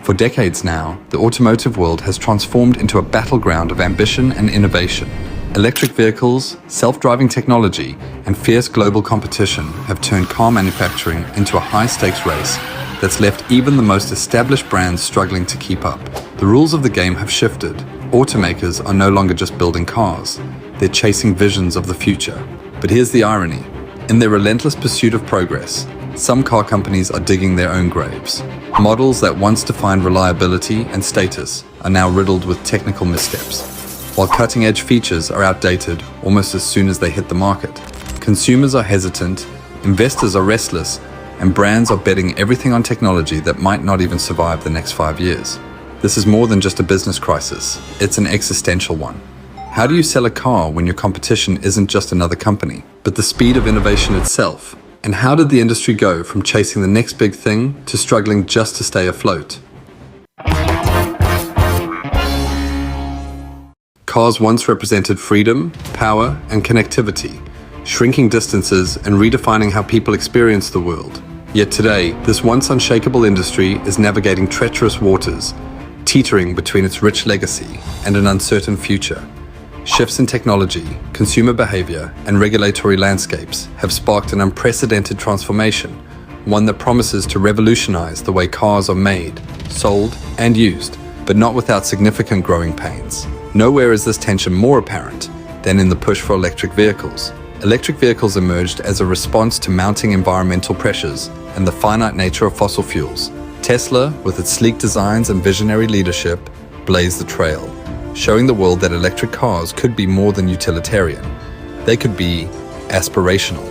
For decades now, the automotive world has transformed into a battleground of ambition and innovation. Electric vehicles, self-driving technology, and fierce global competition have turned car manufacturing into a high-stakes race that's left even the most established brands struggling to keep up. The rules of the game have shifted. Automakers are no longer just building cars, they're chasing visions of the future. But here's the irony. In their relentless pursuit of progress, some car companies are digging their own graves. Models that once defined reliability and status are now riddled with technical missteps. While cutting-edge features are outdated almost as soon as they hit the market, consumers are hesitant, investors are restless, and brands are betting everything on technology that might not even survive the next 5 years. This is more than just a business crisis, it's an existential one. How do you sell a car when your competition isn't just another company, but the speed of innovation itself? And how did the industry go from chasing the next big thing to struggling just to stay afloat? Cars once represented freedom, power, and connectivity, shrinking distances and redefining how people experience the world. Yet today, this once unshakable industry is navigating treacherous waters, teetering between its rich legacy and an uncertain future. Shifts in technology, consumer behavior, and regulatory landscapes have sparked an unprecedented transformation, one that promises to revolutionize the way cars are made, sold, and used, but not without significant growing pains. Nowhere is this tension more apparent than in the push for electric vehicles. Electric vehicles emerged as a response to mounting environmental pressures and the finite nature of fossil fuels. Tesla, with its sleek designs and visionary leadership, blazed the trail, showing the world that electric cars could be more than utilitarian. They could be aspirational.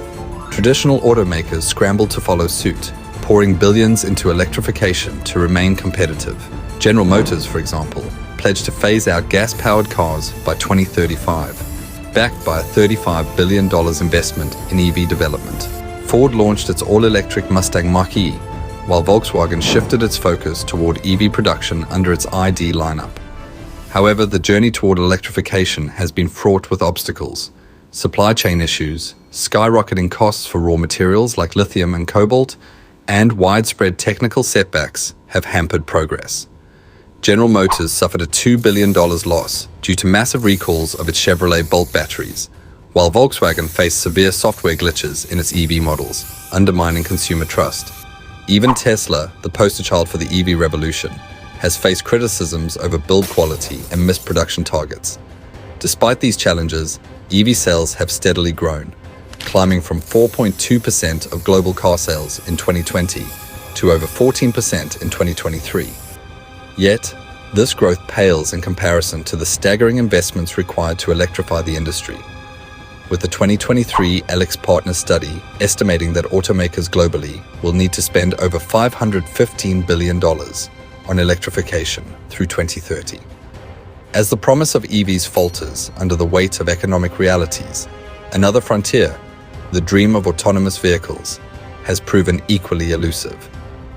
Traditional automakers scrambled to follow suit, pouring billions into electrification to remain competitive. General Motors, for example, pledged to phase out gas-powered cars by 2035, backed by a $35 billion investment in EV development. Ford launched its all-electric Mustang Mach-E, while Volkswagen shifted its focus toward EV production under its ID lineup. However, the journey toward electrification has been fraught with obstacles. Supply chain issues, skyrocketing costs for raw materials like lithium and cobalt, and widespread technical setbacks have hampered progress. General Motors suffered a $2 billion loss due to massive recalls of its Chevrolet Bolt batteries, while Volkswagen faced severe software glitches in its EV models, undermining consumer trust. Even Tesla, the poster child for the EV revolution, has faced criticisms over build quality and missed production targets. Despite these challenges, EV sales have steadily grown, climbing from 4.2% of global car sales in 2020 to over 14% in 2023. Yet, this growth pales in comparison to the staggering investments required to electrify the industry, with the 2023 AlixPartners study estimating that automakers globally will need to spend over $515 billion on electrification through 2030. As the promise of EVs falters under the weight of economic realities, another frontier, the dream of autonomous vehicles, has proven equally elusive.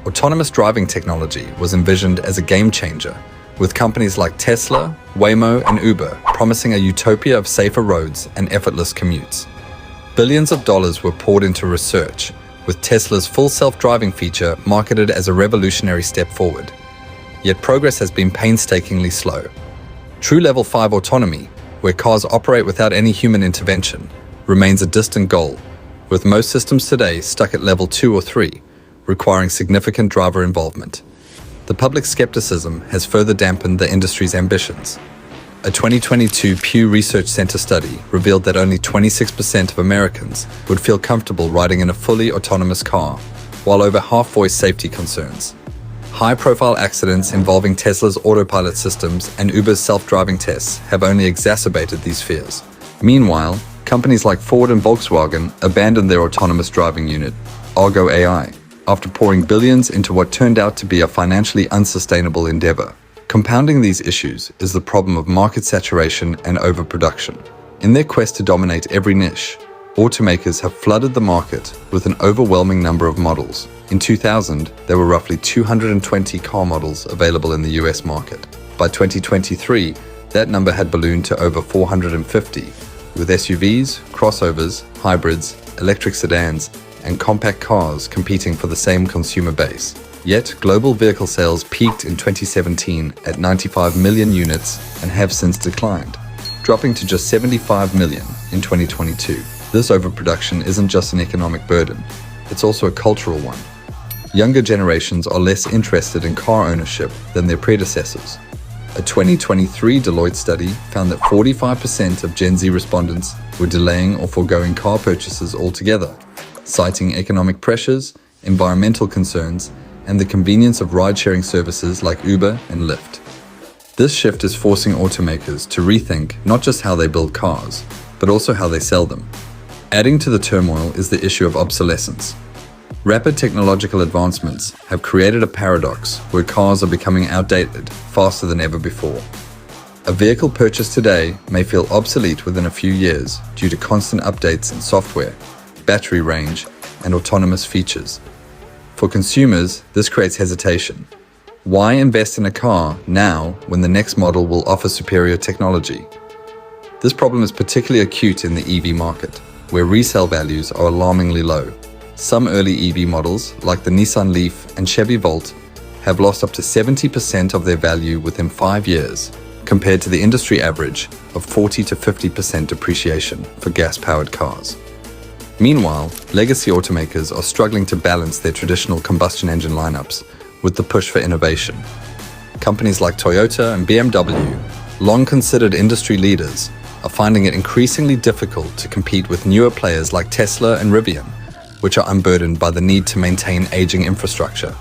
Autonomous driving technology was envisioned as a game changer, with companies like Tesla, Waymo, and Uber promising a utopia of safer roads and effortless commutes. Billions of dollars were poured into research, with Tesla's full self-driving feature marketed as a revolutionary step forward. Yet progress has been painstakingly slow. True Level 5 autonomy, where cars operate without any human intervention, remains a distant goal, with most systems today stuck at Level 2 or 3, requiring significant driver involvement. The public skepticism has further dampened the industry's ambitions. A 2022 Pew Research Center study revealed that only 26% of Americans would feel comfortable riding in a fully autonomous car, while over half voiced safety concerns. High-profile accidents involving Tesla's autopilot systems and Uber's self-driving tests have only exacerbated these fears. Meanwhile, companies like Ford and Volkswagen abandoned their autonomous driving unit, Argo AI, after pouring billions into what turned out to be a financially unsustainable endeavor. Compounding these issues is the problem of market saturation and overproduction. In their quest to dominate every niche, automakers have flooded the market with an overwhelming number of models. In 2000, there were roughly 220 car models available in the US market. By 2023, that number had ballooned to over 450, with SUVs, crossovers, hybrids, electric sedans, and compact cars competing for the same consumer base. Yet, global vehicle sales peaked in 2017 at 95 million units and have since declined, dropping to just 75 million in 2022. This overproduction isn't just an economic burden, it's also a cultural one. Younger generations are less interested in car ownership than their predecessors. A 2023 Deloitte study found that 45% of Gen Z respondents were delaying or foregoing car purchases altogether, citing economic pressures, environmental concerns, and the convenience of ride-sharing services like Uber and Lyft. This shift is forcing automakers to rethink not just how they build cars, but also how they sell them. Adding to the turmoil is the issue of obsolescence. Rapid technological advancements have created a paradox where cars are becoming outdated faster than ever before. A vehicle purchased today may feel obsolete within a few years due to constant updates in software, battery range, and autonomous features. For consumers, this creates hesitation. Why invest in a car now when the next model will offer superior technology? This problem is particularly acute in the EV market, where resale values are alarmingly low. Some early EV models, like the Nissan Leaf and Chevy Volt, have lost up to 70% of their value within 5 years, compared to the industry average of 40 to 50% depreciation for gas-powered cars. Meanwhile, legacy automakers are struggling to balance their traditional combustion engine lineups with the push for innovation. Companies like Toyota and BMW, long considered industry leaders, are finding it increasingly difficult to compete with newer players like Tesla and Rivian, which are unburdened by the need to maintain aging infrastructure.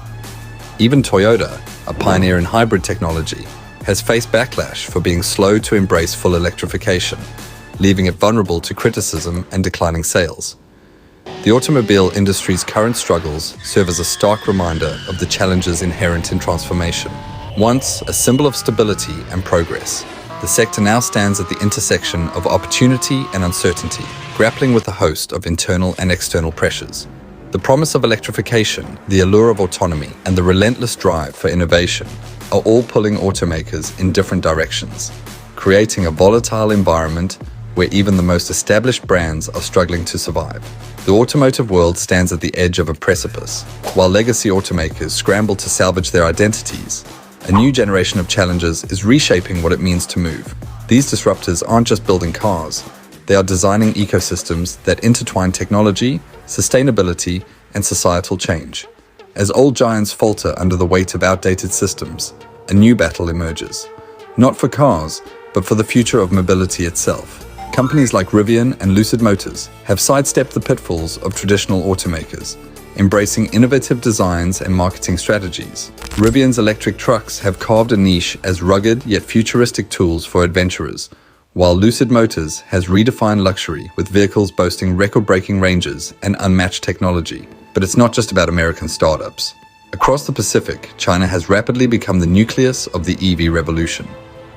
Even Toyota, a pioneer in hybrid technology, has faced backlash for being slow to embrace full electrification, leaving it vulnerable to criticism and declining sales. The automobile industry's current struggles serve as a stark reminder of the challenges inherent in transformation. Once a symbol of stability and progress, the sector now stands at the intersection of opportunity and uncertainty, grappling with a host of internal and external pressures. The promise of electrification, the allure of autonomy, and the relentless drive for innovation are all pulling automakers in different directions, creating a volatile environment where even the most established brands are struggling to survive. The automotive world stands at the edge of a precipice. While legacy automakers scramble to salvage their identities, a new generation of challengers is reshaping what it means to move. These disruptors aren't just building cars, they are designing ecosystems that intertwine technology, sustainability, and societal change. As old giants falter under the weight of outdated systems, a new battle emerges. Not for cars, but for the future of mobility itself. Companies like Rivian and Lucid Motors have sidestepped the pitfalls of traditional automakers, embracing innovative designs and marketing strategies. Rivian's electric trucks have carved a niche as rugged yet futuristic tools for adventurers, while Lucid Motors has redefined luxury with vehicles boasting record-breaking ranges and unmatched technology. But it's not just about American startups. Across the Pacific, China has rapidly become the nucleus of the EV revolution.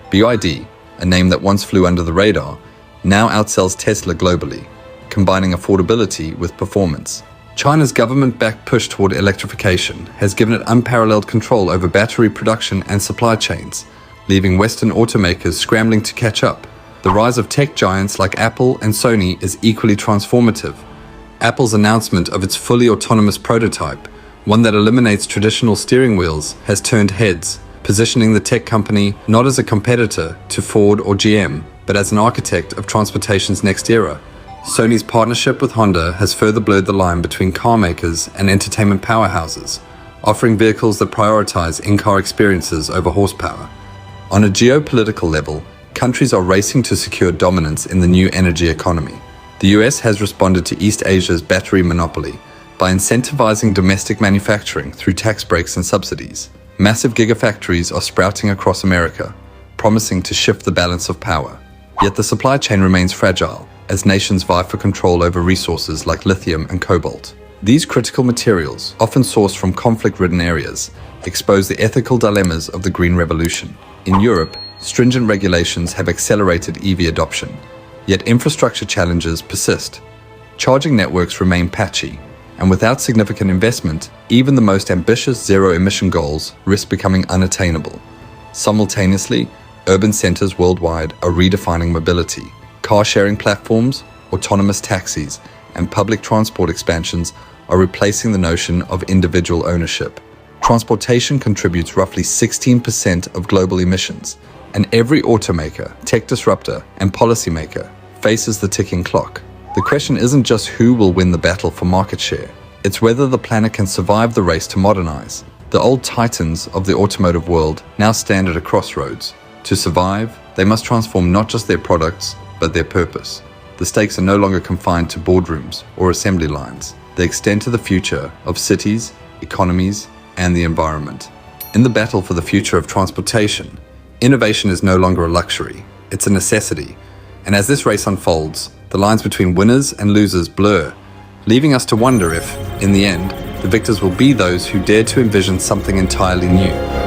BYD, a name that once flew under the radar, now outsells Tesla globally, combining affordability with performance. China's government-backed push toward electrification has given it unparalleled control over battery production and supply chains, leaving Western automakers scrambling to catch up. The rise of tech giants like Apple and Sony is equally transformative. Apple's announcement of its fully autonomous prototype, one that eliminates traditional steering wheels, has turned heads, positioning the tech company not as a competitor to Ford or GM, but as an architect of transportation's next era. Sony's partnership with Honda has further blurred the line between car makers and entertainment powerhouses, offering vehicles that prioritize in-car experiences over horsepower. On a geopolitical level, countries are racing to secure dominance in the new energy economy. The US has responded to East Asia's battery monopoly by incentivizing domestic manufacturing through tax breaks and subsidies. Massive gigafactories are sprouting across America, promising to shift the balance of power. Yet the supply chain remains fragile, as nations vie for control over resources like lithium and cobalt. These critical materials, often sourced from conflict-ridden areas, expose the ethical dilemmas of the Green Revolution. In Europe, stringent regulations have accelerated EV adoption, yet infrastructure challenges persist. Charging networks remain patchy, and without significant investment, even the most ambitious zero-emission goals risk becoming unattainable. Simultaneously, urban centers worldwide are redefining mobility. Car-sharing platforms, autonomous taxis, and public transport expansions are replacing the notion of individual ownership. Transportation contributes roughly 16% of global emissions, and every automaker, tech disruptor, and policymaker faces the ticking clock. The question isn't just who will win the battle for market share, it's whether the planet can survive the race to modernize. The old titans of the automotive world now stand at a crossroads. To survive, they must transform not just their products, but their purpose. The stakes are no longer confined to boardrooms or assembly lines. They extend to the future of cities, economies, and the environment. In the battle for the future of transportation, innovation is no longer a luxury, it's a necessity. And as this race unfolds, the lines between winners and losers blur, leaving us to wonder if, in the end, the victors will be those who dare to envision something entirely new.